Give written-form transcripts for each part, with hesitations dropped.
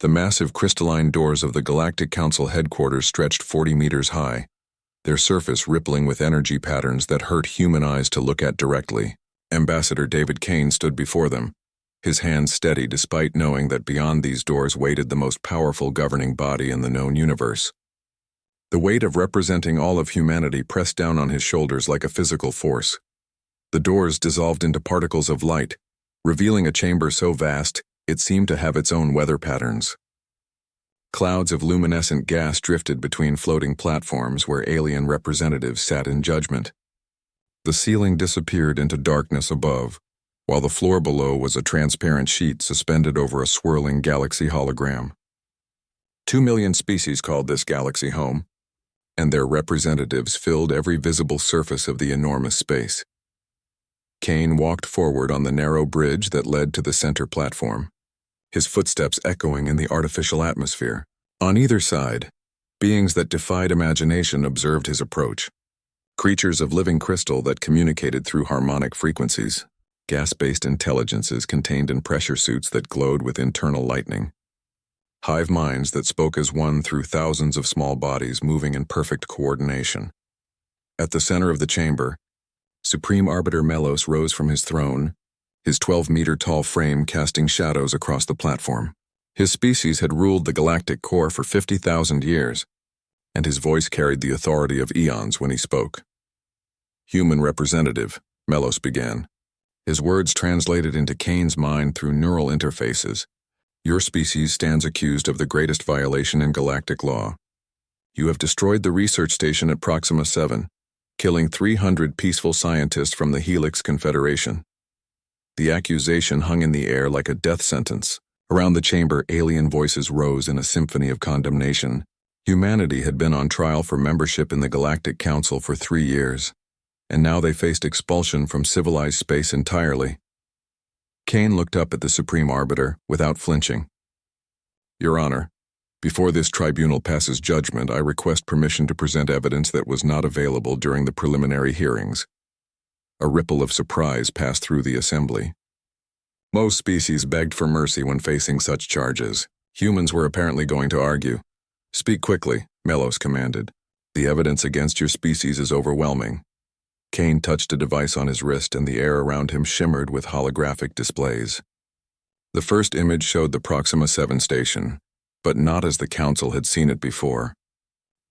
The massive crystalline doors of the Galactic Council headquarters stretched 40 meters high, their surface rippling with energy patterns that hurt human eyes to look at directly. Ambassador David Kane stood before them, his hands steady despite knowing that beyond these doors waited the most powerful governing body in the known universe. The weight of representing all of humanity pressed down on his shoulders like a physical force. The doors dissolved into particles of light, revealing a chamber so vast it seemed to have its own weather patterns. Clouds of luminescent gas drifted between floating platforms where alien representatives sat in judgment. The ceiling disappeared into darkness above, while the floor below was a transparent sheet suspended over a swirling galaxy hologram. 2 million species called this galaxy home, and their representatives filled every visible surface of the enormous space. Kane walked forward on the narrow bridge that led to the center platform, his footsteps echoing in the artificial atmosphere. On either side, beings that defied imagination observed his approach. Creatures of living crystal that communicated through harmonic frequencies, gas-based intelligences contained in pressure suits that glowed with internal lightning. Hive minds that spoke as one through thousands of small bodies moving in perfect coordination. At the center of the chamber, Supreme Arbiter Melos rose from his throne, his 12-meter-tall frame casting shadows across the platform. His species had ruled the galactic core for 50,000 years, and his voice carried the authority of eons when he spoke. Human representative, Melos began. His words translated into Kane's mind through neural interfaces. Your species stands accused of the greatest violation in galactic law. You have destroyed the research station at Proxima 7, killing 300 peaceful scientists from the Helix Confederation. The accusation hung in the air like a death sentence. Around the chamber, alien voices rose in a symphony of condemnation. Humanity had been on trial for membership in the Galactic Council for 3 years, and now they faced expulsion from civilized space entirely. Kane looked up at the Supreme Arbiter without flinching. Your Honor, before this tribunal passes judgment, I request permission to present evidence that was not available during the preliminary hearings. A ripple of surprise passed through the assembly. Most species begged for mercy when facing such charges. Humans were apparently going to argue. Speak quickly, Melos commanded. The evidence against your species is overwhelming. Kane touched a device on his wrist and the air around him shimmered with holographic displays. The first image showed the Proxima 7 station, but not as the Council had seen it before.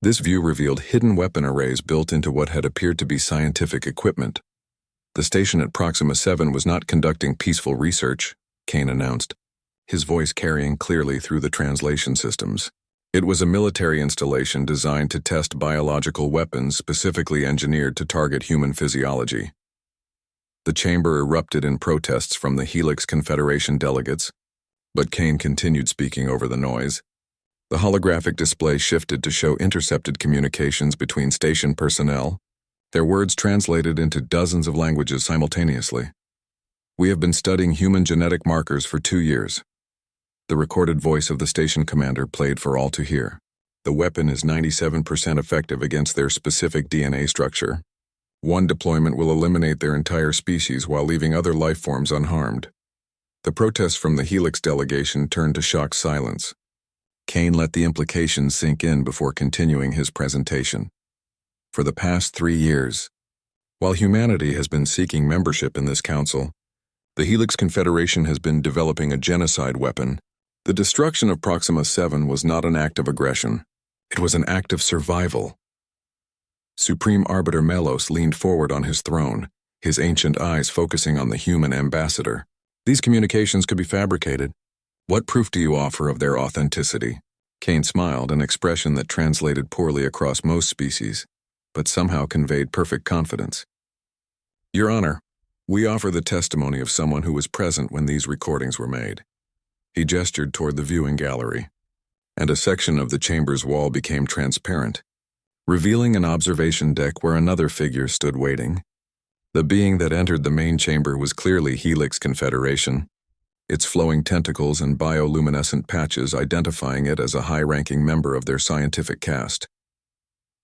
This view revealed hidden weapon arrays built into what had appeared to be scientific equipment. The station at Proxima 7 was not conducting peaceful research, Kane announced, his voice carrying clearly through the translation systems. It was a military installation designed to test biological weapons specifically engineered to target human physiology. The chamber erupted in protests from the Helix Confederation delegates, but Kane continued speaking over the noise. The holographic display shifted to show intercepted communications between station personnel, their words translated into dozens of languages simultaneously. We have been studying human genetic markers for 2 years. The recorded voice of the station commander played for all to hear. The weapon is 97% effective against their specific DNA structure. One deployment will eliminate their entire species while leaving other life forms unharmed. The protests from the Helix delegation turned to shocked silence. Kane let the implications sink in before continuing his presentation. For the past 3 years, while humanity has been seeking membership in this council, the Helix Confederation has been developing a genocide weapon. The destruction of Proxima 7 was not an act of aggression. It was an act of survival. Supreme Arbiter Melos leaned forward on his throne, his ancient eyes focusing on the human ambassador. These communications could be fabricated. What proof do you offer of their authenticity? Kane smiled, an expression that translated poorly across most species, but somehow conveyed perfect confidence. Your Honor, we offer the testimony of someone who was present when these recordings were made. He gestured toward the viewing gallery, and a section of the chamber's wall became transparent, revealing an observation deck where another figure stood waiting. The being that entered the main chamber was clearly Helix Confederation, its flowing tentacles and bioluminescent patches identifying it as a high-ranking member of their scientific caste.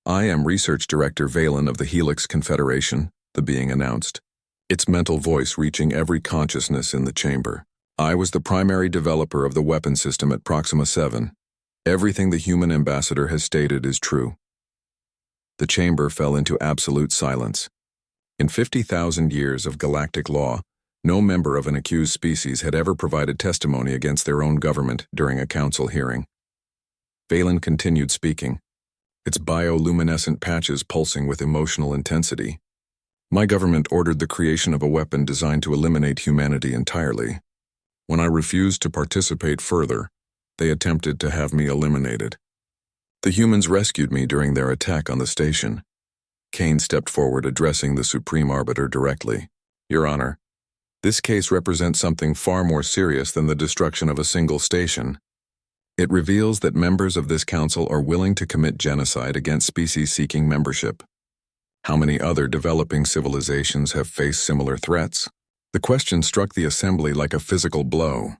I am Research Director Valen of the Helix Confederation, the being announced, its mental voice reaching every consciousness in the chamber. I was the primary developer of the weapon system at Proxima 7. Everything the human ambassador has stated is true. The chamber fell into absolute silence. In 50,000 years of galactic law, no member of an accused species had ever provided testimony against their own government during a council hearing. Valen continued speaking, its bioluminescent patches pulsing with emotional intensity. My government ordered the creation of a weapon designed to eliminate humanity entirely. When I refused to participate further, they attempted to have me eliminated. The humans rescued me during their attack on the station. Kane stepped forward, addressing the Supreme Arbiter directly. Your Honor, this case represents something far more serious than the destruction of a single station. It reveals that members of this council are willing to commit genocide against species seeking membership. How many other developing civilizations have faced similar threats? The question struck the assembly like a physical blow.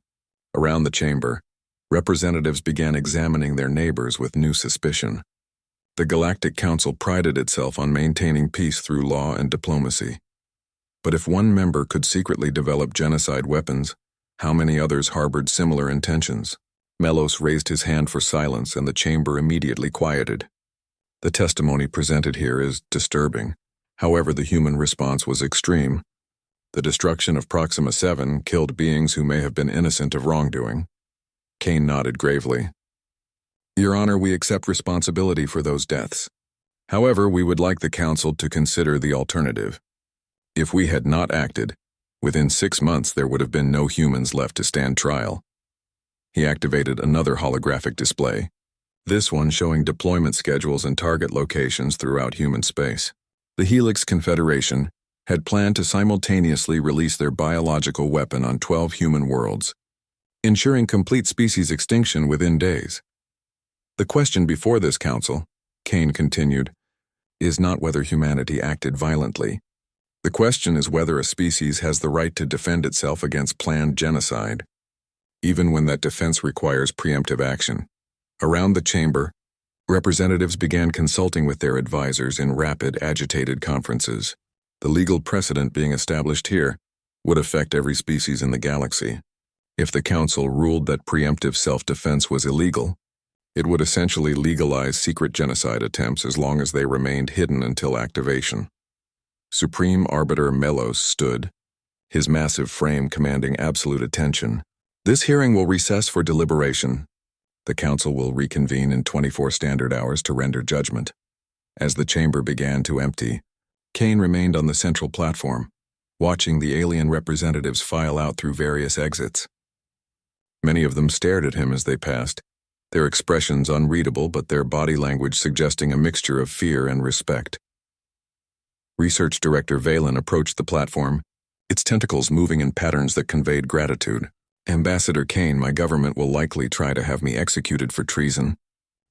Around the chamber, representatives began examining their neighbors with new suspicion. The Galactic Council prided itself on maintaining peace through law and diplomacy. But if one member could secretly develop genocide weapons, how many others harbored similar intentions? Melos raised his hand for silence, and the chamber immediately quieted. The testimony presented here is disturbing. However, the human response was extreme. The destruction of Proxima 7 killed beings who may have been innocent of wrongdoing. Kane nodded gravely. Your Honor, we accept responsibility for those deaths. However, we would like the Council to consider the alternative. If we had not acted, within 6 months there would have been no humans left to stand trial. He activated another holographic display, this one showing deployment schedules and target locations throughout human space. The Helix Confederation had planned to simultaneously release their biological weapon on 12 human worlds, ensuring complete species extinction within days. The question before this council, Kane continued, is not whether humanity acted violently. The question is whether a species has the right to defend itself against planned genocide, even when that defense requires preemptive action. Around the chamber, representatives began consulting with their advisors in rapid, agitated conferences. The legal precedent being established here would affect every species in the galaxy. If the Council ruled that preemptive self-defense was illegal, it would essentially legalize secret genocide attempts as long as they remained hidden until activation. Supreme Arbiter Melos stood, his massive frame commanding absolute attention. This hearing will recess for deliberation. The Council will reconvene in 24 standard hours to render judgment. As the chamber began to empty, Kane remained on the central platform, watching the alien representatives file out through various exits. Many of them stared at him as they passed, their expressions unreadable but their body language suggesting a mixture of fear and respect. Research Director Valen approached the platform, its tentacles moving in patterns that conveyed gratitude. Ambassador Kane, my government will likely try to have me executed for treason.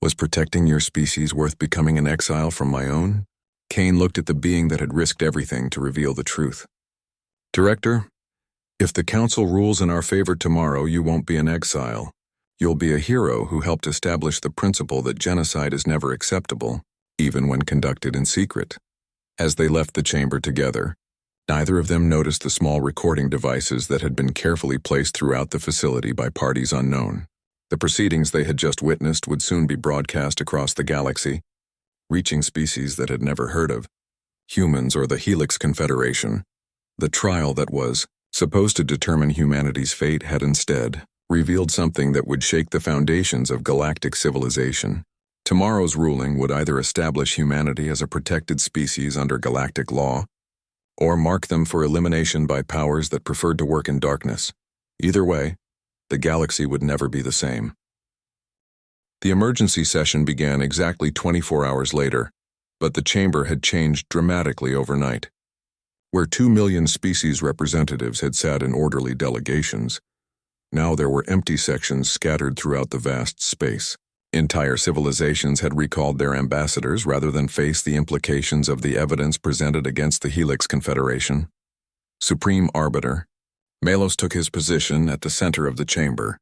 Was protecting your species worth becoming an exile from my own? Kane looked at the being that had risked everything to reveal the truth. Director, if the Council rules in our favor tomorrow, you won't be an exile. You'll be a hero who helped establish the principle that genocide is never acceptable, even when conducted in secret. As they left the chamber together, neither of them noticed the small recording devices that had been carefully placed throughout the facility by parties unknown. The proceedings they had just witnessed would soon be broadcast across the galaxy, reaching species that had never heard of humans or the Helix Confederation. The trial that was supposed to determine humanity's fate had instead revealed something that would shake the foundations of galactic civilization. Tomorrow's ruling would either establish humanity as a protected species under galactic law, or mark them for elimination by powers that preferred to work in darkness. Either way, the galaxy would never be the same. The emergency session began exactly 24 hours later, but the chamber had changed dramatically overnight. Where 2 million species representatives had sat in orderly delegations, now there were empty sections scattered throughout the vast space. Entire civilizations had recalled their ambassadors rather than face the implications of the evidence presented against the Helix Confederation. Supreme Arbiter, Melos took his position at the center of the chamber,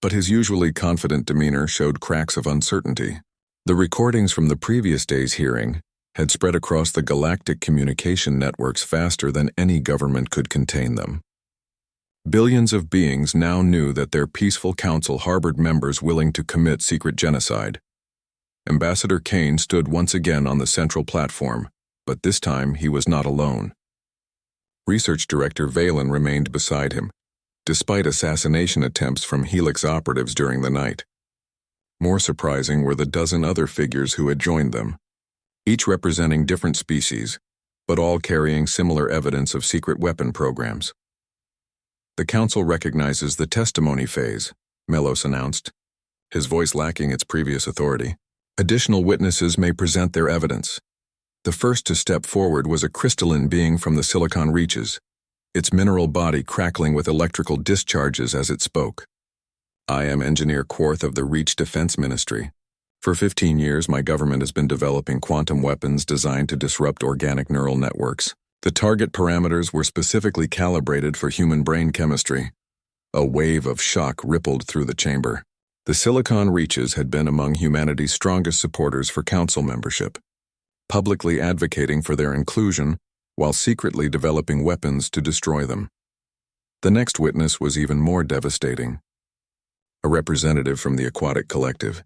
but his usually confident demeanor showed cracks of uncertainty. The recordings from the previous day's hearing had spread across the galactic communication networks faster than any government could contain them. Billions of beings now knew that their peaceful council harbored members willing to commit secret genocide. Ambassador Kane stood once again on the central platform, but this time he was not alone. Research Director Valen remained beside him, despite assassination attempts from Helix operatives during the night. More surprising were the dozen other figures who had joined them, each representing different species, but all carrying similar evidence of secret weapon programs. "The Council recognizes the testimony phase," Melos announced, his voice lacking its previous authority. "Additional witnesses may present their evidence." The first to step forward was a crystalline being from the Silicon Reaches, its mineral body crackling with electrical discharges as it spoke. "I am Engineer Quarth of the Reach Defense Ministry. For 15 years, my government has been developing quantum weapons designed to disrupt organic neural networks. The target parameters were specifically calibrated for human brain chemistry." A wave of shock rippled through the chamber. The Silicon Reaches had been among humanity's strongest supporters for council membership, publicly advocating for their inclusion while secretly developing weapons to destroy them. The next witness was even more devastating. A representative from the Aquatic Collective,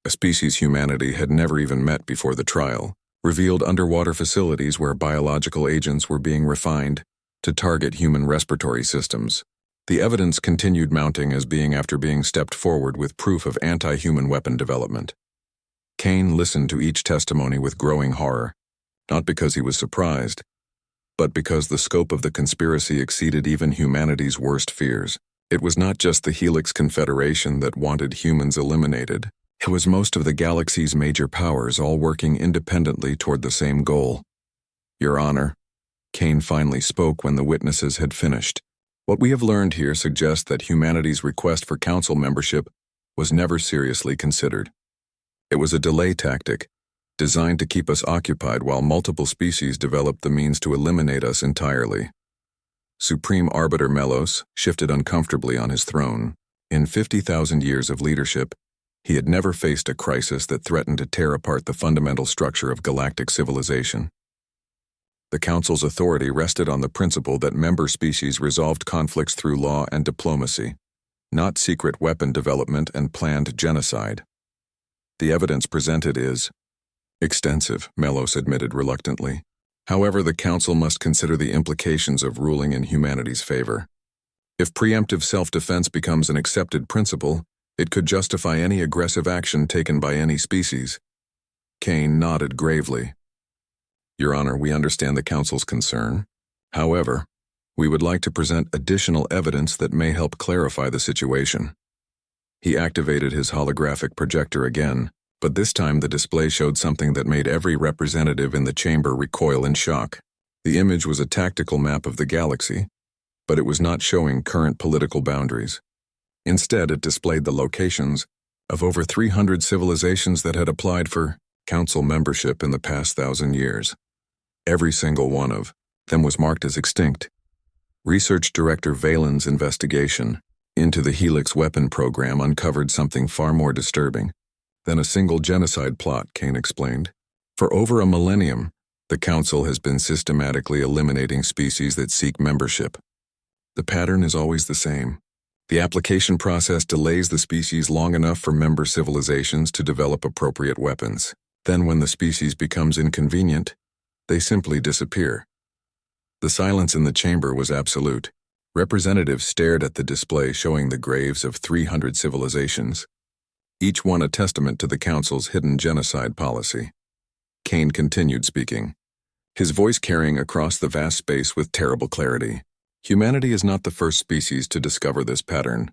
a species humanity had never even met before the trial, revealed underwater facilities where biological agents were being refined to target human respiratory systems. The evidence continued mounting after being stepped forward with proof of anti-human weapon development. Kane listened to each testimony with growing horror, not because he was surprised, but because the scope of the conspiracy exceeded even humanity's worst fears. It was not just the Helix Confederation that wanted humans eliminated. It was most of the galaxy's major powers all working independently toward the same goal. "Your Honor," Kane finally spoke when the witnesses had finished, "what we have learned here suggests that humanity's request for council membership was never seriously considered. It was a delay tactic, designed to keep us occupied while multiple species developed the means to eliminate us entirely." Supreme Arbiter Melos shifted uncomfortably on his throne. In 50,000 years of leadership, he had never faced a crisis that threatened to tear apart the fundamental structure of galactic civilization. The Council's authority rested on the principle that member species resolved conflicts through law and diplomacy, not secret weapon development and planned genocide. "The evidence presented is extensive," Melos admitted reluctantly. "However, the Council must consider the implications of ruling in humanity's favor. If preemptive self-defense becomes an accepted principle, it could justify any aggressive action taken by any species." Kane nodded gravely. "Your Honor, we understand the Council's concern. However, we would like to present additional evidence that may help clarify the situation." He activated his holographic projector again, but this time the display showed something that made every representative in the chamber recoil in shock. The image was a tactical map of the galaxy, but it was not showing current political boundaries. Instead, it displayed the locations of over 300 civilizations that had applied for council membership in the past 1,000 years. Every single one of them was marked as extinct. Research Director Valen's investigation into the Helix weapon program uncovered something far more disturbing than a single genocide plot, Kane explained. For over a millennium, the Council has been systematically eliminating species that seek membership. The pattern is always the same. The application process delays the species long enough for member civilizations to develop appropriate weapons. Then when the species becomes inconvenient, they simply disappear. The silence in the chamber was absolute. Representatives stared at the display showing the graves of 300 civilizations, each one a testament to the Council's hidden genocide policy. Kane continued speaking, his voice carrying across the vast space with terrible clarity. "Humanity is not the first species to discover this pattern.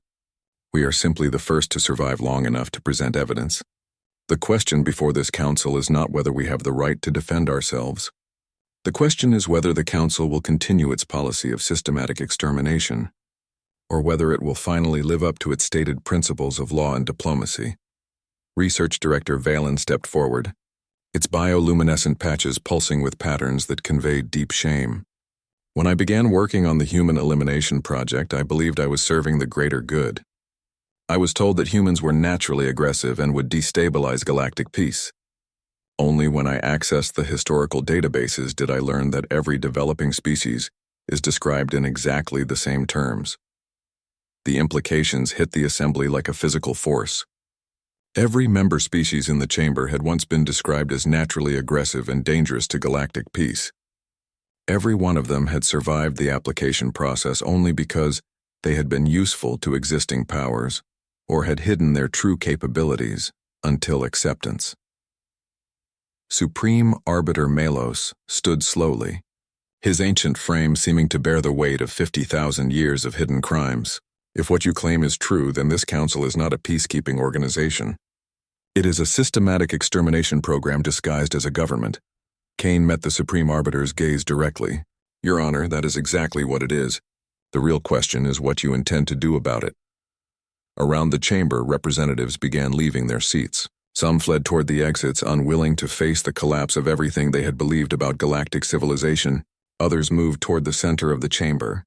We are simply the first to survive long enough to present evidence. The question before this Council is not whether we have the right to defend ourselves. The question is whether the Council will continue its policy of systematic extermination, or whether it will finally live up to its stated principles of law and diplomacy." Research Director Valen stepped forward, its bioluminescent patches pulsing with patterns that conveyed deep shame. "When I began working on the Human Elimination Project, I believed I was serving the greater good. I was told that humans were naturally aggressive and would destabilize galactic peace. Only when I accessed the historical databases did I learn that every developing species is described in exactly the same terms. The implications hit the assembly like a physical force. Every member species in the chamber had once been described as naturally aggressive and dangerous to galactic peace. Every one of them had survived the application process only because they had been useful to existing powers, or had hidden their true capabilities until acceptance. Supreme Arbiter Melos stood slowly, his ancient frame seeming to bear the weight of 50,000 years of hidden crimes. If what you claim is true, then this council is not a peacekeeping organization. It is a systematic extermination program disguised as a government. Kane met the Supreme Arbiter's gaze directly. Your Honor, that is exactly what it is. The real question is what you intend to do about it. Around the chamber, representatives began leaving their seats. Some fled toward the exits, unwilling to face the collapse of everything they had believed about galactic civilization. Others moved toward the center of the chamber,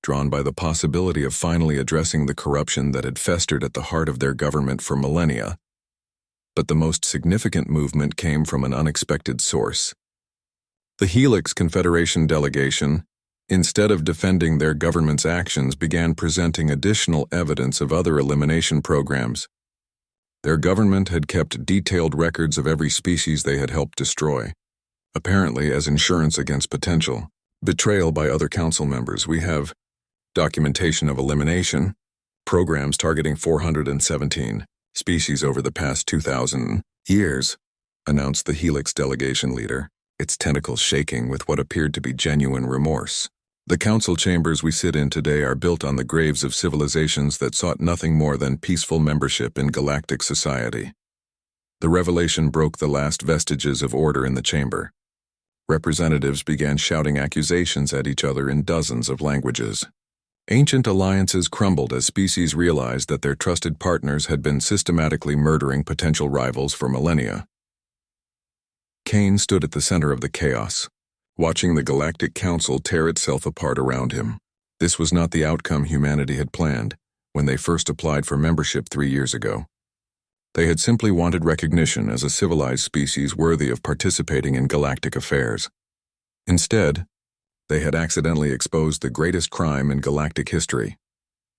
drawn by the possibility of finally addressing the corruption that had festered at the heart of their government for millennia. But the most significant movement came from an unexpected source. The Helix Confederation delegation, instead of defending their government's actions, began presenting additional evidence of other elimination programs. Their government had kept detailed records of every species they had helped destroy, apparently as insurance against potential betrayal by other council members. We have documentation of elimination, programs targeting 417 species over the past 2,000 years, announced the Helix delegation leader, its tentacles shaking with what appeared to be genuine remorse. The council chambers we sit in today are built on the graves of civilizations that sought nothing more than peaceful membership in galactic society. The revelation broke the last vestiges of order in the chamber. Representatives began shouting accusations at each other in dozens of languages. Ancient alliances crumbled as species realized that their trusted partners had been systematically murdering potential rivals for millennia. Kane stood at the center of the chaos, watching the Galactic Council tear itself apart around him. This was not the outcome humanity had planned when they first applied for membership 3 years ago. They had simply wanted recognition as a civilized species worthy of participating in galactic affairs. Instead, they had accidentally exposed the greatest crime in galactic history.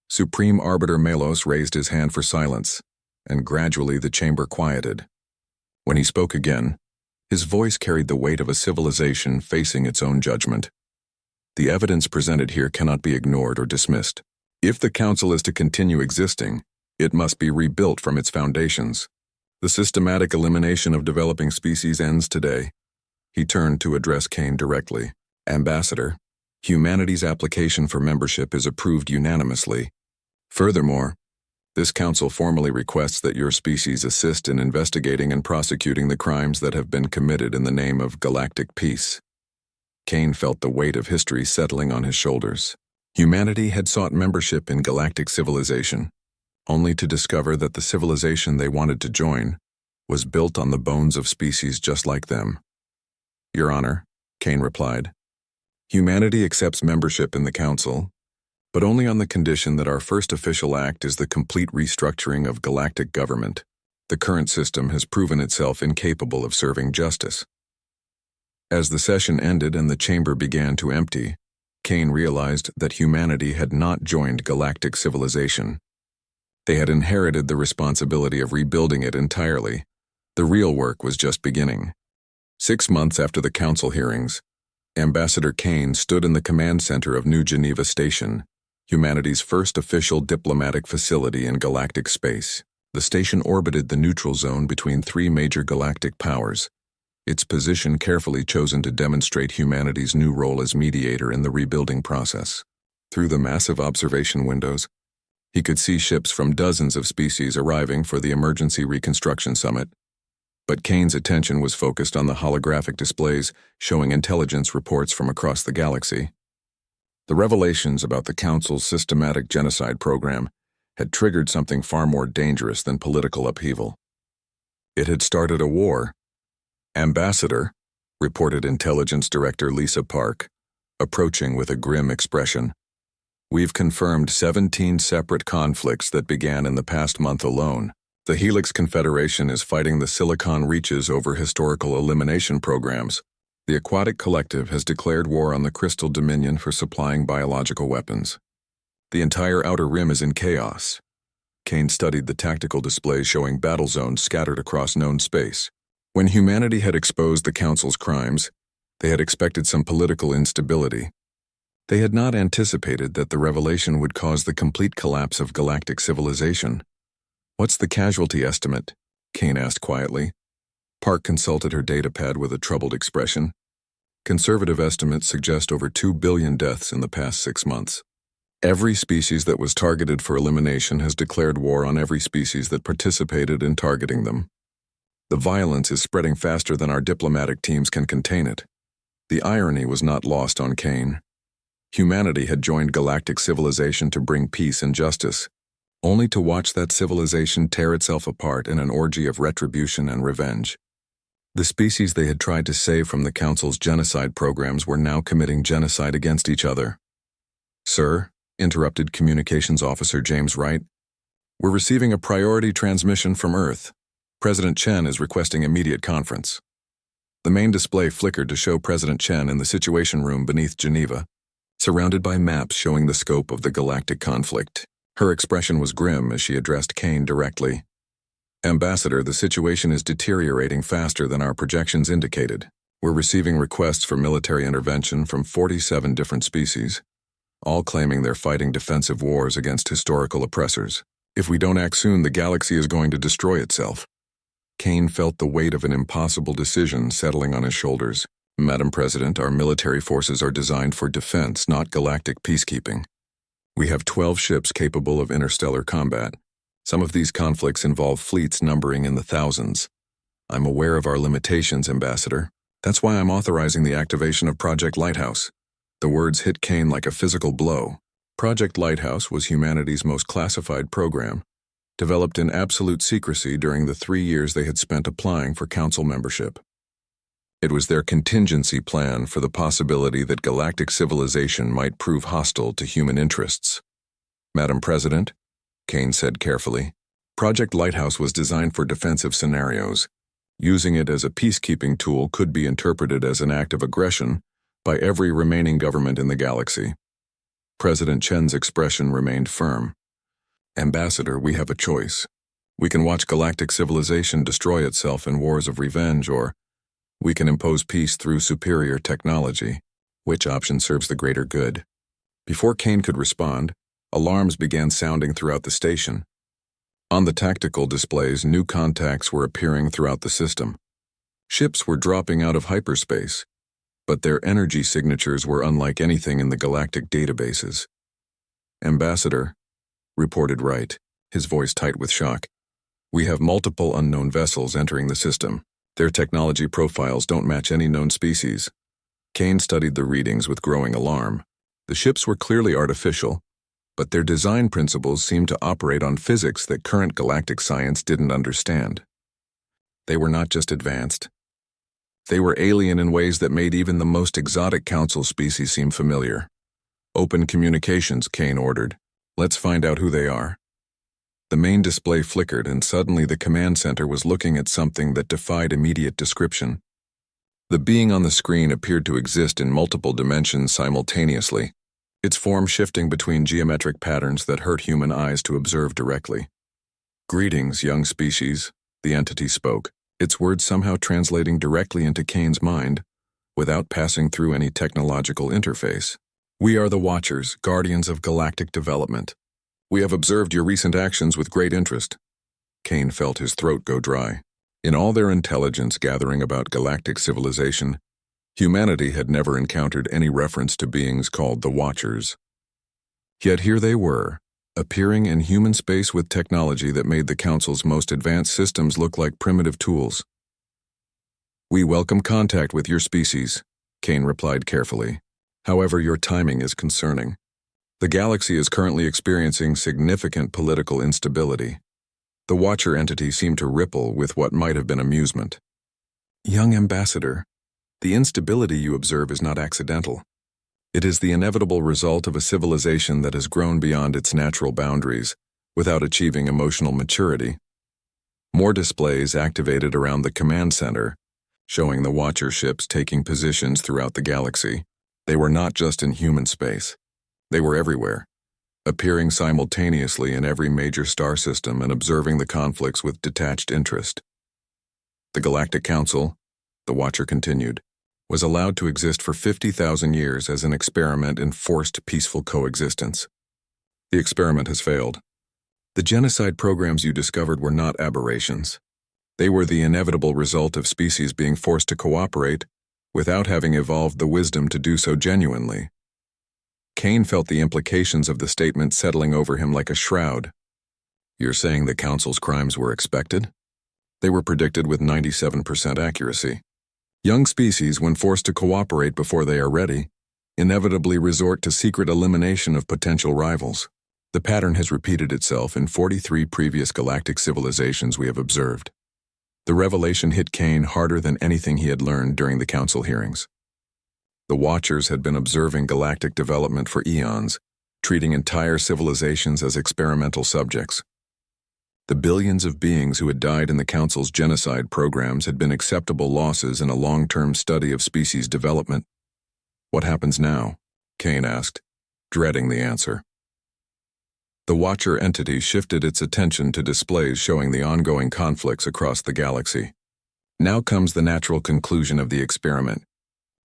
Supreme Arbiter Melos raised his hand for silence, and gradually the chamber quieted. When he spoke again, his voice carried the weight of a civilization facing its own judgment. The evidence presented here cannot be ignored or dismissed. If the Council is to continue existing, it must be rebuilt from its foundations. The systematic elimination of developing species ends today. He turned to address Kane directly. Ambassador, humanity's application for membership is approved unanimously. Furthermore, this council formally requests that your species assist in investigating and prosecuting the crimes that have been committed in the name of galactic peace. Kane felt the weight of history settling on his shoulders. Humanity had sought membership in galactic civilization, only to discover that the civilization they wanted to join was built on the bones of species just like them. Your Honor, Kane replied, humanity accepts membership in the Council, but only on the condition that our first official act is the complete restructuring of galactic government. The current system has proven itself incapable of serving justice. As the session ended and the chamber began to empty, Kane realized that humanity had not joined galactic civilization. They had inherited the responsibility of rebuilding it entirely. The real work was just beginning. 6 months after the council hearings, Ambassador Kane stood in the command center of New Geneva Station, humanity's first official diplomatic facility in galactic space. The station orbited the neutral zone between 3 major galactic powers, its position carefully chosen to demonstrate humanity's new role as mediator in the rebuilding process. Through the massive observation windows, he could see ships from dozens of species arriving for the Emergency Reconstruction Summit, but Kane's attention was focused on the holographic displays showing intelligence reports from across the galaxy. The revelations about the Council's systematic genocide program had triggered something far more dangerous than political upheaval. It had started a war. Ambassador, reported Intelligence Director Lisa Park, approaching with a grim expression. We've confirmed 17 separate conflicts that began in the past month alone. The Helix Confederation is fighting the Silicon Reaches over historical elimination programs. The Aquatic Collective has declared war on the Crystal Dominion for supplying biological weapons. The entire outer rim is in chaos. Kane studied the tactical displays showing battle zones scattered across known space. When humanity had exposed the Council's crimes, they had expected some political instability. They had not anticipated that the revelation would cause the complete collapse of galactic civilization. "What's the casualty estimate?" Kane asked quietly. Park consulted her datapad with a troubled expression. "Conservative estimates suggest over 2 billion deaths in the past 6 months. Every species that was targeted for elimination has declared war on every species that participated in targeting them. The violence is spreading faster than our diplomatic teams can contain it." The irony was not lost on Kane. Humanity had joined galactic civilization to bring peace and justice, only to watch that civilization tear itself apart in an orgy of retribution and revenge. The species they had tried to save from the Council's genocide programs were now committing genocide against each other. "Sir," interrupted Communications Officer James Wright, "we're receiving a priority transmission from Earth. President Chen is requesting immediate conference." The main display flickered to show President Chen in the Situation Room beneath Geneva, surrounded by maps showing the scope of the galactic conflict. Her expression was grim as she addressed Kane directly. "Ambassador, the situation is deteriorating faster than our projections indicated. We're receiving requests for military intervention from 47 different species, all claiming they're fighting defensive wars against historical oppressors. If we don't act soon, the galaxy is going to destroy itself." Kane felt the weight of an impossible decision settling on his shoulders. "Madam President, our military forces are designed for defense, not galactic peacekeeping. We have 12 ships capable of interstellar combat. Some of these conflicts involve fleets numbering in the thousands. I'm aware of our limitations, Ambassador. That's why I'm authorizing the activation of Project Lighthouse." The words hit Kane like a physical blow. Project Lighthouse was humanity's most classified program, developed in absolute secrecy during the 3 years they had spent applying for Council membership. It was their contingency plan for the possibility that galactic civilization might prove hostile to human interests. "Madam President," Kane said carefully, "Project Lighthouse was designed for defensive scenarios. Using it as a peacekeeping tool could be interpreted as an act of aggression by every remaining government in the galaxy." President Chen's expression remained firm. "Ambassador, we have a choice. We can watch galactic civilization destroy itself in wars of revenge, or we can impose peace through superior technology. Which option serves the greater good?" Before Kane could respond, alarms began sounding throughout the station. On the tactical displays, new contacts were appearing throughout the system. Ships were dropping out of hyperspace, but their energy signatures were unlike anything in the galactic databases. "Ambassador," reported Wright, his voice tight with shock, "we have multiple unknown vessels entering the system. Their technology profiles don't match any known species." Kane studied the readings with growing alarm. The ships were clearly artificial, but their design principles seemed to operate on physics that current galactic science didn't understand. They were not just advanced. They were alien in ways that made even the most exotic Council species seem familiar. "Open communications," Kane ordered. "Let's find out who they are." The main display flickered, and suddenly the command center was looking at something that defied immediate description. The being on the screen appeared to exist in multiple dimensions simultaneously, its form shifting between geometric patterns that hurt human eyes to observe directly. "Greetings, young species," the entity spoke, its words somehow translating directly into Kane's mind, without passing through any technological interface. "We are the Watchers, guardians of galactic development. We have observed your recent actions with great interest." Kane felt his throat go dry. In all their intelligence gathering about galactic civilization, humanity had never encountered any reference to beings called the Watchers. Yet here they were, appearing in human space with technology that made the Council's most advanced systems look like primitive tools. "We welcome contact with your species," Kane replied carefully. "However, your timing is concerning. The galaxy is currently experiencing significant political instability." The Watcher entity seemed to ripple with what might have been amusement. "Young Ambassador, the instability you observe is not accidental. It is the inevitable result of a civilization that has grown beyond its natural boundaries without achieving emotional maturity." More displays activated around the command center, showing the Watcher ships taking positions throughout the galaxy. They were not just in human space. They were everywhere, appearing simultaneously in every major star system and observing the conflicts with detached interest. The Galactic Council, the Watcher continued, was allowed to exist for 50,000 years as an experiment in forced peaceful coexistence. The experiment has failed. The genocide programs you discovered were not aberrations. They were the inevitable result of species being forced to cooperate without having evolved the wisdom to do so genuinely. Kane felt the implications of the statement settling over him like a shroud. You're saying the Council's crimes were expected? They were predicted with 97% accuracy. Young species, when forced to cooperate before they are ready, inevitably resort to secret elimination of potential rivals. The pattern has repeated itself in 43 previous galactic civilizations we have observed. The revelation hit Kane harder than anything he had learned during the Council hearings. The Watchers had been observing galactic development for eons, treating entire civilizations as experimental subjects. The billions of beings who had died in the Council's genocide programs had been acceptable losses in a long-term study of species development. What happens now? Kane asked, dreading the answer. The Watcher entity shifted its attention to displays showing the ongoing conflicts across the galaxy. Now comes the natural conclusion of the experiment.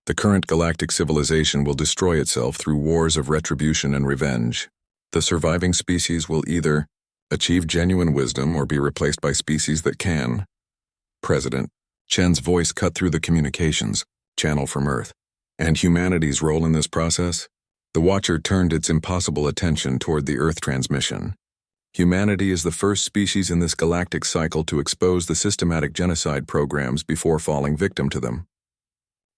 The current galactic civilization will destroy itself through wars of retribution and revenge. The surviving species will either achieve genuine wisdom or be replaced by species that can. President Chen's voice cut through the communications channel from Earth. And humanity's role in this process? The Watcher turned its impossible attention toward the Earth transmission. Humanity is the first species in this galactic cycle to expose the systematic genocide programs before falling victim to them.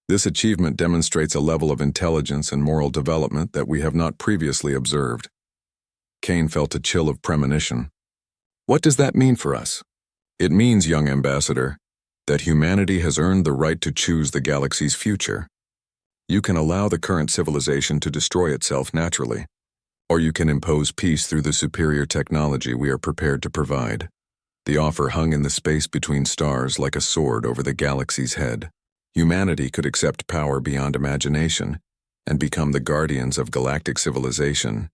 This achievement demonstrates a level of intelligence and moral development that we have not previously observed. Kane felt a chill of premonition. What does that mean for us? It means, young ambassador, that humanity has earned the right to choose the galaxy's future. You can allow the current civilization to destroy itself naturally, or you can impose peace through the superior technology we are prepared to provide. The offer hung in the space between stars like a sword over the galaxy's head. Humanity could accept power beyond imagination and become the guardians of galactic civilization,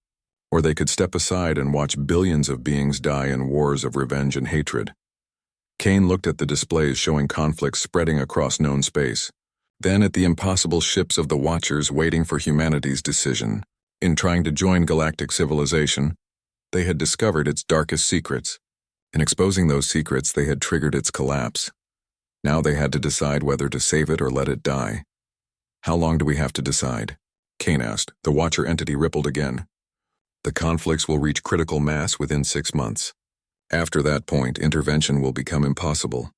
or they could step aside and watch billions of beings die in wars of revenge and hatred. Kane looked at the displays showing conflicts spreading across known space, then at the impossible ships of the Watchers waiting for humanity's decision. In trying to join galactic civilization, they had discovered its darkest secrets. In exposing those secrets, they had triggered its collapse. Now they had to decide whether to save it or let it die. How long do we have to decide? Kane asked. The Watcher entity rippled again. The conflicts will reach critical mass within 6 months. After that point, intervention will become impossible.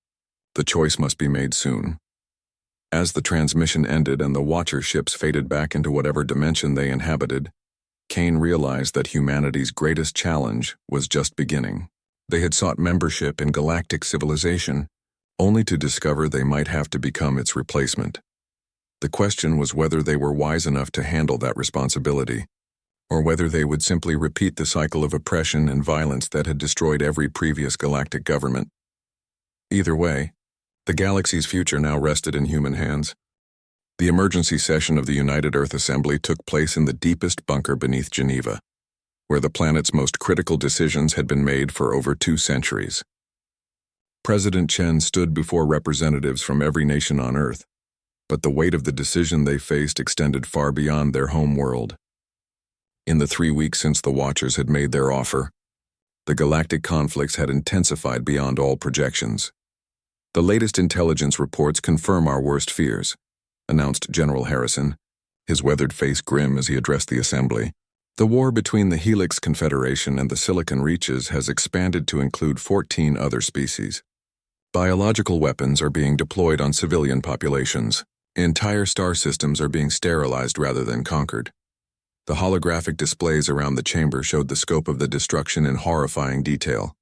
The choice must be made soon. As the transmission ended and the Watcher ships faded back into whatever dimension they inhabited, Kane realized that humanity's greatest challenge was just beginning. They had sought membership in galactic civilization, only to discover they might have to become its replacement. The question was whether they were wise enough to handle that responsibility, or whether they would simply repeat the cycle of oppression and violence that had destroyed every previous galactic government. Either way, the galaxy's future now rested in human hands. The emergency session of the United Earth Assembly took place in the deepest bunker beneath Geneva, where the planet's most critical decisions had been made for over 2 centuries. President Chen stood before representatives from every nation on Earth, but the weight of the decision they faced extended far beyond their home world. In the 3 weeks since the Watchers had made their offer, the galactic conflicts had intensified beyond all projections. The latest intelligence reports confirm our worst fears, announced General Harrison, his weathered face grim as he addressed the assembly. The war between the Helix Confederation and the Silicon Reaches has expanded to include 14 other species. Biological weapons are being deployed on civilian populations. Entire star systems are being sterilized rather than conquered. The holographic displays around the chamber showed the scope of the destruction in horrifying detail.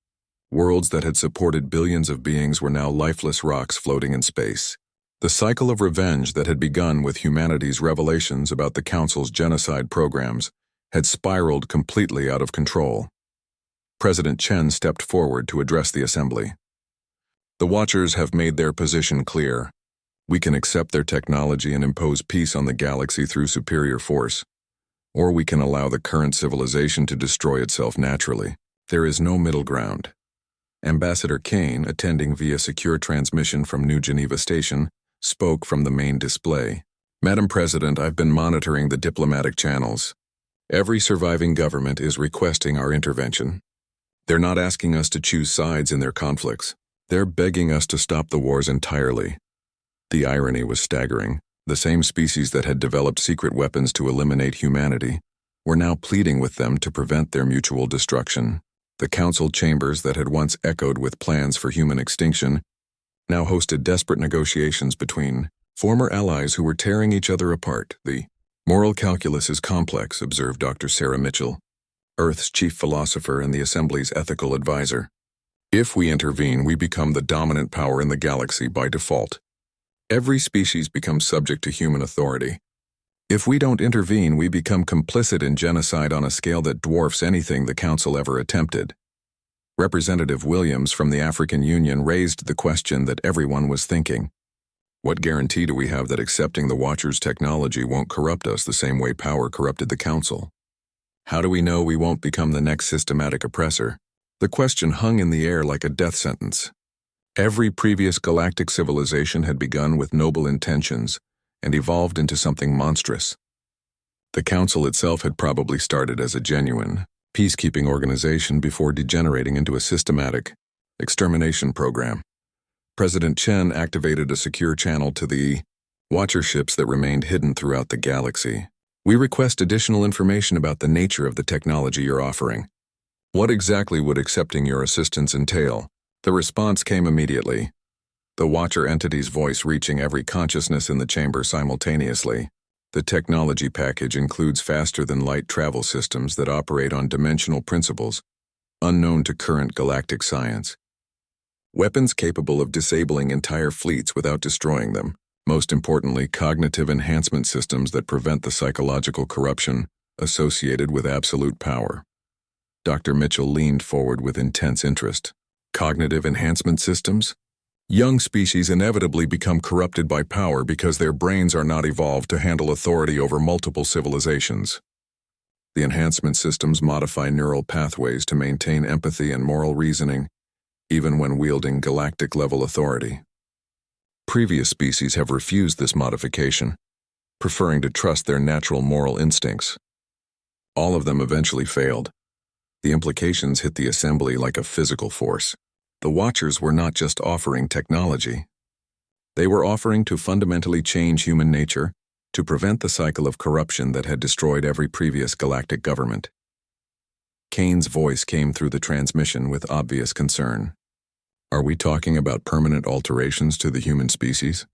Worlds that had supported billions of beings were now lifeless rocks floating in space. The cycle of revenge that had begun with humanity's revelations about the Council's genocide programs had spiraled completely out of control. President Chen stepped forward to address the assembly. The Watchers have made their position clear. We can accept their technology and impose peace on the galaxy through superior force, or we can allow the current civilization to destroy itself naturally. There is no middle ground. Ambassador Kane, attending via secure transmission from New Geneva Station, spoke from the main display. Madam President, I've been monitoring the diplomatic channels. Every surviving government is requesting our intervention. They're not asking us to choose sides in their conflicts. They're begging us to stop the wars entirely. The irony was staggering. The same species that had developed secret weapons to eliminate humanity were now pleading with them to prevent their mutual destruction. The council chambers that had once echoed with plans for human extinction now hosted desperate negotiations between former allies who were tearing each other apart. The moral calculus is complex, observed Dr. Sarah Mitchell, Earth's chief philosopher and the Assembly's ethical advisor. If we intervene, we become the dominant power in the galaxy by default. Every species becomes subject to human authority. If we don't intervene, we become complicit in genocide on a scale that dwarfs anything the Council ever attempted. Representative Williams from the African Union raised the question that everyone was thinking. What guarantee do we have that accepting the Watcher's technology won't corrupt us the same way power corrupted the Council? How do we know we won't become the next systematic oppressor? The question hung in the air like a death sentence. Every previous galactic civilization had begun with noble intentions and evolved into something monstrous. The Council itself had probably started as a genuine, peacekeeping organization before degenerating into a systematic extermination program. President Chen activated a secure channel to the Watcher ships that remained hidden throughout the galaxy. We request additional information about the nature of the technology you're offering. What exactly would accepting your assistance entail? The response came immediately, the Watcher entity's voice reaching every consciousness in the chamber simultaneously. The technology package includes faster-than-light travel systems that operate on dimensional principles, unknown to current galactic science. Weapons capable of disabling entire fleets without destroying them. Most importantly, cognitive enhancement systems that prevent the psychological corruption associated with absolute power. Dr. Mitchell leaned forward with intense interest. Cognitive enhancement systems? Young species inevitably become corrupted by power because their brains are not evolved to handle authority over multiple civilizations. The enhancement systems modify neural pathways to maintain empathy and moral reasoning, even when wielding galactic-level authority. Previous species have refused this modification, preferring to trust their natural moral instincts. All of them eventually failed. The implications hit the Assembly like a physical force. The Watchers were not just offering technology. They were offering to fundamentally change human nature to prevent the cycle of corruption that had destroyed every previous galactic government. Kane's voice came through the transmission with obvious concern. Are we talking about permanent alterations to the human species?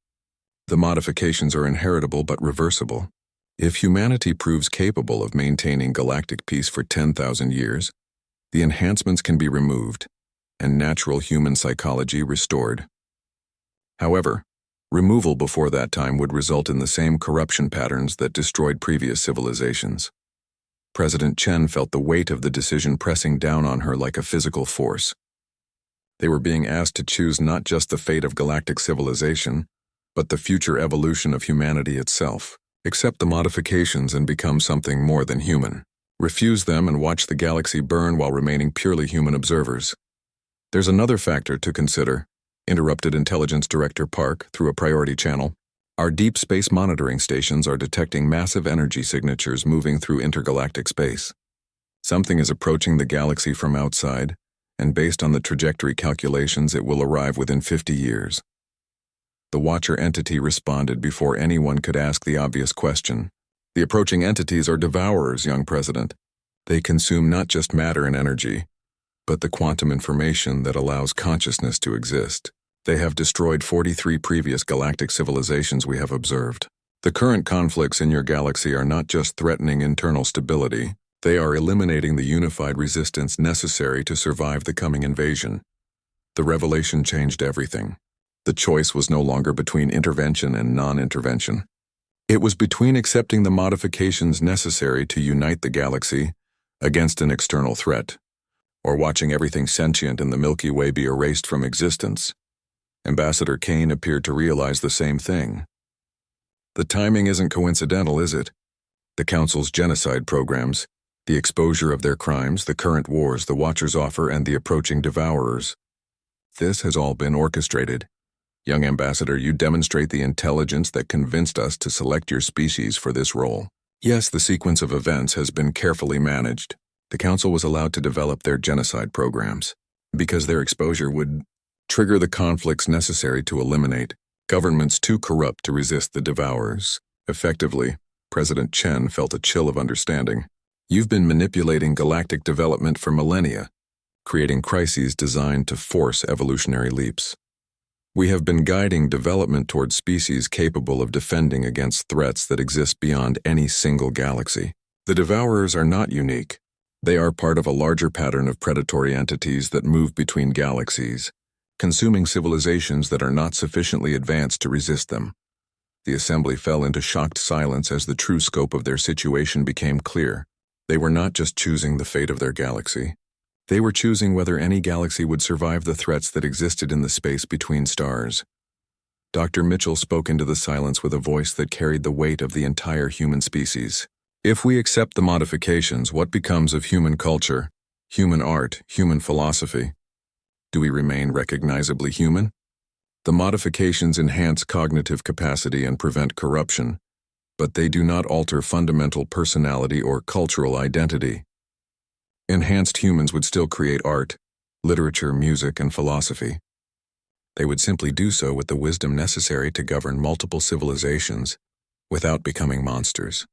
The modifications are inheritable but reversible. If humanity proves capable of maintaining galactic peace for 10,000 years, the enhancements can be removed and natural human psychology restored. However, removal before that time would result in the same corruption patterns that destroyed previous civilizations. President Chen felt the weight of the decision pressing down on her like a physical force. They were being asked to choose not just the fate of galactic civilization, but the future evolution of humanity itself. Accept the modifications and become something more than human. Refuse them and watch the galaxy burn while remaining purely human observers. There's another factor to consider, interrupted Intelligence Director Park through a priority channel. Our deep space monitoring stations are detecting massive energy signatures moving through intergalactic space. Something is approaching the galaxy from outside, and based on the trajectory calculations, it will arrive within 50 years. The Watcher entity responded before anyone could ask the obvious question. The approaching entities are devourers, young President. They consume not just matter and energy, but the quantum information that allows consciousness to exist. They have destroyed 43 previous galactic civilizations we have observed. The current conflicts in your galaxy are not just threatening internal stability, they are eliminating the unified resistance necessary to survive the coming invasion. The revelation changed everything. The choice was no longer between intervention and non-intervention. It was between accepting the modifications necessary to unite the galaxy against an external threat, or watching everything sentient in the Milky Way be erased from existence. Ambassador Kane appeared to realize the same thing. The timing isn't coincidental, is it? The Council's genocide programs, the exposure of their crimes, the current wars the Watchers offer, and the approaching Devourers. This has all been orchestrated. Young Ambassador, you demonstrate the intelligence that convinced us to select your species for this role. Yes, the sequence of events has been carefully managed. The Council was allowed to develop their genocide programs because their exposure would trigger the conflicts necessary to eliminate governments too corrupt to resist the Devourers. Effectively, President Chen felt a chill of understanding. You've been manipulating galactic development for millennia, creating crises designed to force evolutionary leaps. We have been guiding development towards species capable of defending against threats that exist beyond any single galaxy. The Devourers are not unique. They are part of a larger pattern of predatory entities that move between galaxies, consuming civilizations that are not sufficiently advanced to resist them. The Assembly fell into shocked silence as the true scope of their situation became clear. They were not just choosing the fate of their galaxy. They were choosing whether any galaxy would survive the threats that existed in the space between stars. Dr. Mitchell spoke into the silence with a voice that carried the weight of the entire human species. If we accept the modifications, what becomes of human culture, human art, human philosophy? Do we remain recognizably human? The modifications enhance cognitive capacity and prevent corruption, but they do not alter fundamental personality or cultural identity. Enhanced humans would still create art, literature, music, and philosophy. They would simply do so with the wisdom necessary to govern multiple civilizations without becoming monsters.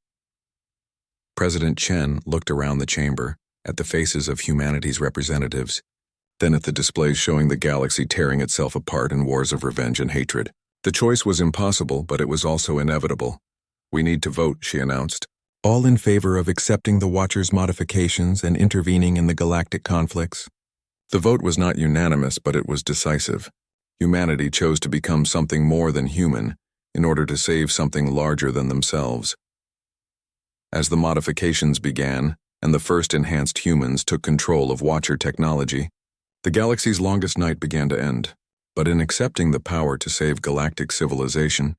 President Chen looked around the chamber, at the faces of humanity's representatives, then at the displays showing the galaxy tearing itself apart in wars of revenge and hatred. The choice was impossible, but it was also inevitable. We need to vote, she announced. All in favor of accepting the Watchers' modifications and intervening in the galactic conflicts? The vote was not unanimous, but it was decisive. Humanity chose to become something more than human in order to save something larger than themselves. As the modifications began, and the first enhanced humans took control of Watcher technology, the galaxy's longest night began to end. But in accepting the power to save galactic civilization,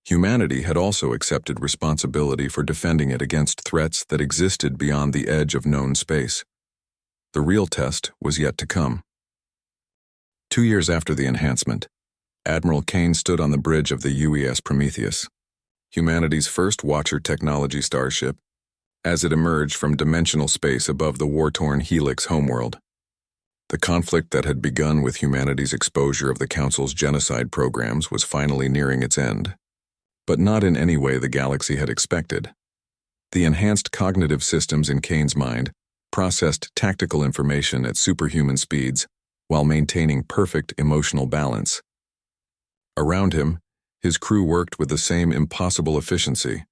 humanity had also accepted responsibility for defending it against threats that existed beyond the edge of known space. The real test was yet to come. 2 years after the enhancement, Admiral Kane stood on the bridge of the UES Prometheus, humanity's first Watcher technology starship, as it emerged from dimensional space above the war-torn Helix homeworld. The conflict that had begun with humanity's exposure of the Council's genocide programs was finally nearing its end, but not in any way the galaxy had expected. The enhanced cognitive systems in Kane's mind processed tactical information at superhuman speeds while maintaining perfect emotional balance. Around him, his crew worked with the same impossible efficiency,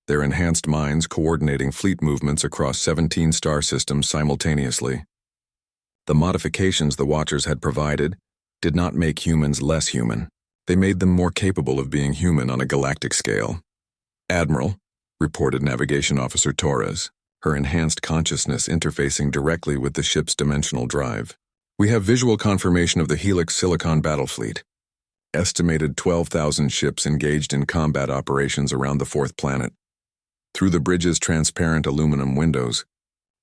their enhanced minds coordinating fleet movements across 17 star systems simultaneously. The modifications the Watchers had provided did not make humans less human. They made them more capable of being human on a galactic scale. Admiral, reported Navigation Officer Torres, her enhanced consciousness interfacing directly with the ship's dimensional drive. We have visual confirmation of the Helix Silicon battle fleet. Estimated 12,000 ships engaged in combat operations around the fourth planet. Through the bridge's transparent aluminum windows,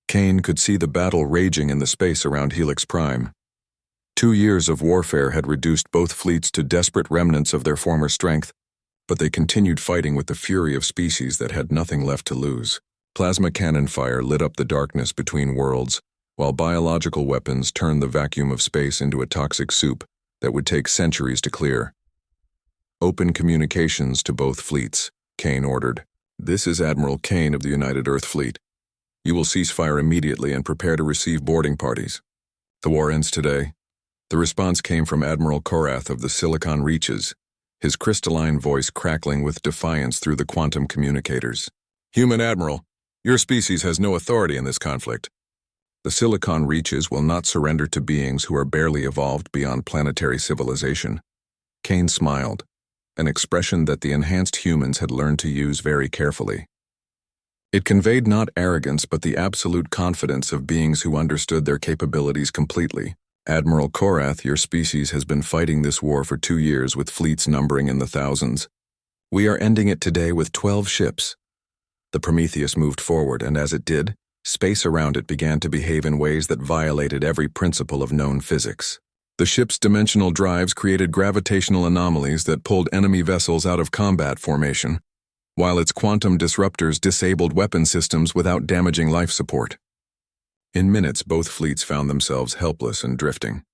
Kane could see the battle raging in the space around Helix Prime. 2 years of warfare had reduced both fleets to desperate remnants of their former strength, but they continued fighting with the fury of species that had nothing left to lose. Plasma cannon fire lit up the darkness between worlds, while biological weapons turned the vacuum of space into a toxic soup that would take centuries to clear. Open communications to both fleets, Kane ordered. This is Admiral Kane of the United Earth Fleet. You will cease fire immediately and prepare to receive boarding parties. The war ends today. The response came from Admiral Korath of the Silicon Reaches, his crystalline voice crackling with defiance through the quantum communicators. Human Admiral, your species has no authority in this conflict. The Silicon Reaches will not surrender to beings who are barely evolved beyond planetary civilization. Kane smiled, an expression that the enhanced humans had learned to use very carefully. It conveyed not arrogance but the absolute confidence of beings who understood their capabilities completely. Admiral Korath, your species has been fighting this war for 2 years with fleets numbering in the thousands. We are ending it today with 12 ships. The Prometheus moved forward, and as it did, space around it began to behave in ways that violated every principle of known physics. The ship's dimensional drives created gravitational anomalies that pulled enemy vessels out of combat formation, while its quantum disruptors disabled weapon systems without damaging life support. In minutes, both fleets found themselves helpless and drifting.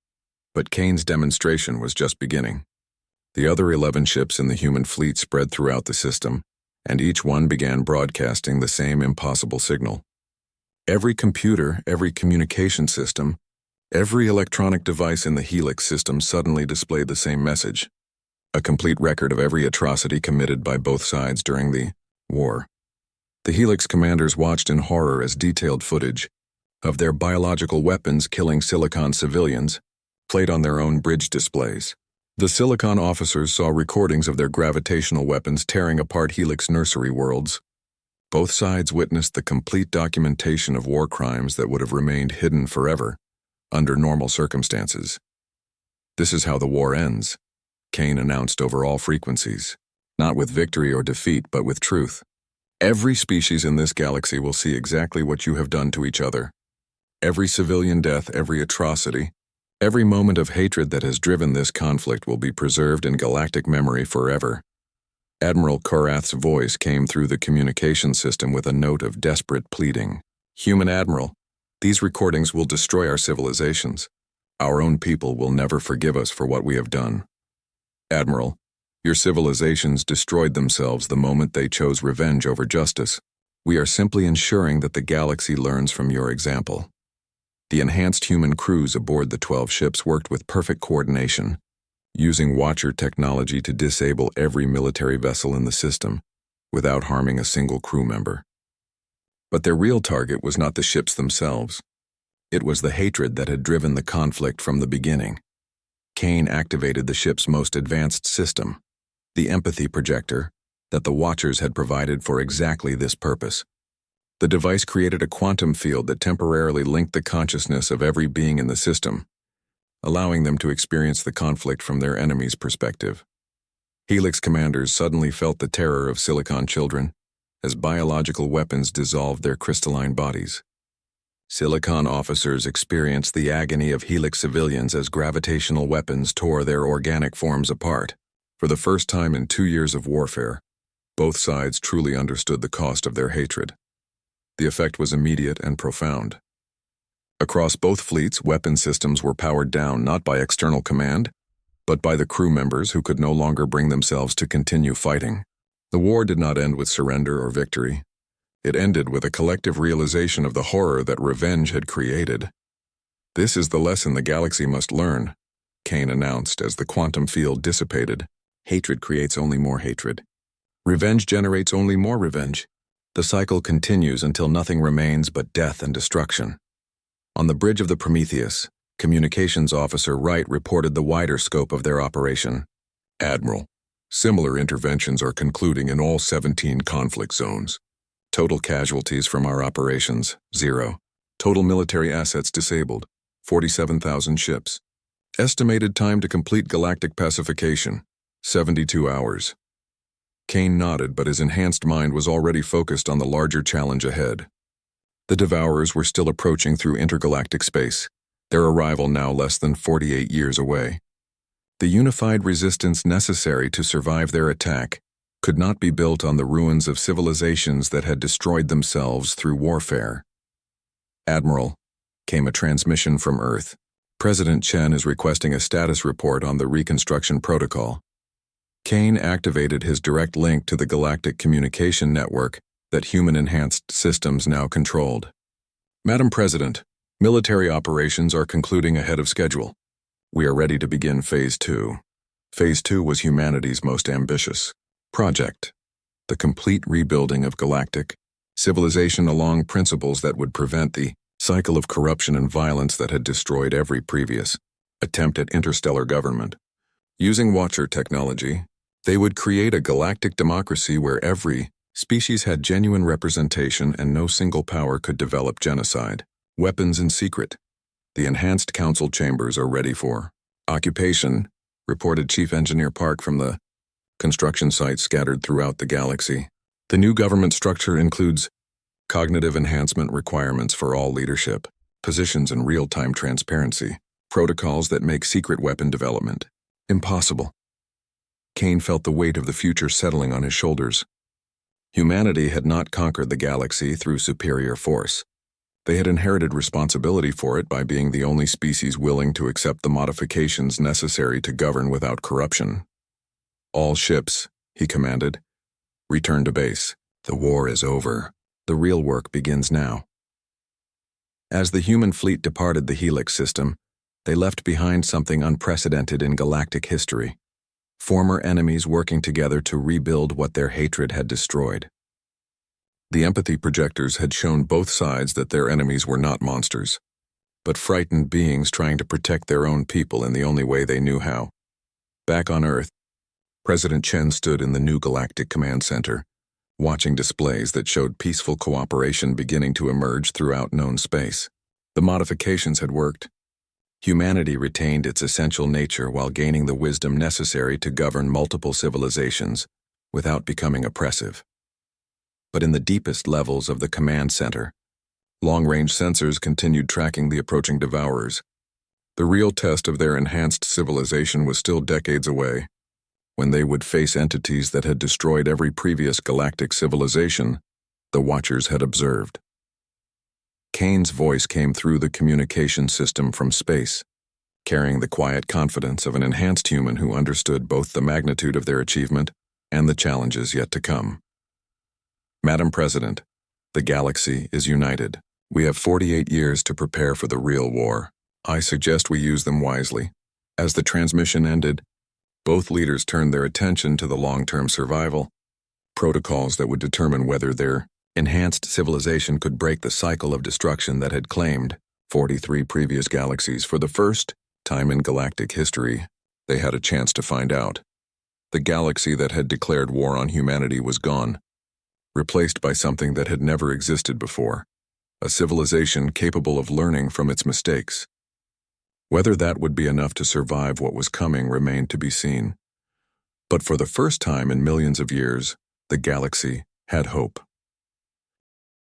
But Kane's demonstration was just beginning. The other 11 ships in the human fleet spread throughout the system, and each one began broadcasting the same impossible signal. Every computer, every communication system, every electronic device in the Helix system suddenly displayed the same message. A complete record of every atrocity committed by both sides during the war. The Helix commanders watched in horror as detailed footage of their biological weapons killing Silicon civilians played on their own bridge displays. The Silicon officers saw recordings of their gravitational weapons tearing apart Helix nursery worlds. Both sides witnessed the complete documentation of war crimes that would have remained hidden forever under normal circumstances. "This is how the war ends," Kane announced over all frequencies, "not with victory or defeat, but with truth. Every species in this galaxy will see exactly what you have done to each other. Every civilian death, every atrocity, every moment of hatred that has driven this conflict will be preserved in galactic memory forever." Admiral Korath's voice came through the communication system with a note of desperate pleading. "Human Admiral, these recordings will destroy our civilizations. Our own people will never forgive us for what we have done. Admiral, your civilizations destroyed themselves the moment they chose revenge over justice. We are simply ensuring that the galaxy learns from your example." The enhanced human crews aboard the 12 ships worked with perfect coordination, using Watcher technology to disable every military vessel in the system without harming a single crew member. But their real target was not the ships themselves. It was the hatred that had driven the conflict from the beginning. Kane activated the ship's most advanced system, the empathy projector, that the Watchers had provided for exactly this purpose. The device created a quantum field that temporarily linked the consciousness of every being in the system, allowing them to experience the conflict from their enemy's perspective. Helix commanders suddenly felt the terror of Silicon children as biological weapons dissolved their crystalline bodies. Silicon officers experienced the agony of Helix civilians as gravitational weapons tore their organic forms apart. For the first time in 2 years of warfare, both sides truly understood the cost of their hatred. The effect was immediate and profound. Across both fleets, weapon systems were powered down not by external command, but by the crew members who could no longer bring themselves to continue fighting. The war did not end with surrender or victory. It ended with a collective realization of the horror that revenge had created. "This is the lesson the galaxy must learn," Kane announced as the quantum field dissipated. "Hatred creates only more hatred. Revenge generates only more revenge. The cycle continues until nothing remains but death and destruction." On the bridge of the Prometheus, Communications Officer Wright reported the wider scope of their operation. "Admiral, similar interventions are concluding in all 17 conflict zones. Total casualties from our operations, 0. Total military assets disabled, 47,000 ships. Estimated time to complete galactic pacification, 72 hours. Kane nodded, but his enhanced mind was already focused on the larger challenge ahead. The Devourers were still approaching through intergalactic space, their arrival now less than 48 years away. The unified resistance necessary to survive their attack could not be built on the ruins of civilizations that had destroyed themselves through warfare. "Admiral," came a transmission from Earth. "President Chen is requesting a status report on the reconstruction protocol." Kane activated his direct link to the galactic communication network that human-enhanced systems now controlled. "Madam President, military operations are concluding ahead of schedule. We are ready to begin Phase 2. Phase 2 was humanity's most ambitious project, the complete rebuilding of galactic civilization along principles that would prevent the cycle of corruption and violence that had destroyed every previous attempt at interstellar government. Using Watcher technology, they would create a galactic democracy where every species had genuine representation and no single power could develop genocide, weapons in secret. The enhanced council chambers are ready for occupation, reported Chief Engineer Park from the construction sites scattered throughout the galaxy. The new government structure includes cognitive enhancement requirements for all leadership, positions and real-time transparency, protocols that make secret weapon development impossible. Kane felt the weight of the future settling on his shoulders. Humanity had not conquered the galaxy through superior force. They had inherited responsibility for it by being the only species willing to accept the modifications necessary to govern without corruption. All ships, he commanded, return to base. The war is over. The real work begins now. As the human fleet departed the Helix system, they left behind something unprecedented in galactic history. Former enemies working together to rebuild what their hatred had destroyed. The empathy projectors had shown both sides that their enemies were not monsters, but frightened beings trying to protect their own people in the only way they knew how. Back on Earth, President Chen stood in the new Galactic Command Center, watching displays that showed peaceful cooperation beginning to emerge throughout known space. The modifications had worked. Humanity retained its essential nature while gaining the wisdom necessary to govern multiple civilizations without becoming oppressive. But in the deepest levels of the command center, long-range sensors continued tracking the approaching devourers. The real test of their enhanced civilization was still decades away, when they would face entities that had destroyed every previous galactic civilization the Watchers had observed. Kane's voice came through the communication system from space, carrying the quiet confidence of an enhanced human who understood both the magnitude of their achievement and the challenges yet to come. Madam President, the galaxy is united. We have 48 years to prepare for the real war. I suggest we use them wisely. As the transmission ended, both leaders turned their attention to the long-term survival protocols that would determine whether their enhanced civilization could break the cycle of destruction that had claimed 43 previous galaxies. For the first time in galactic history, they had a chance to find out. The galaxy that had declared war on humanity was gone, replaced by something that had never existed before, a civilization capable of learning from its mistakes. Whether that would be enough to survive what was coming remained to be seen. But for the first time in millions of years, the galaxy had hope.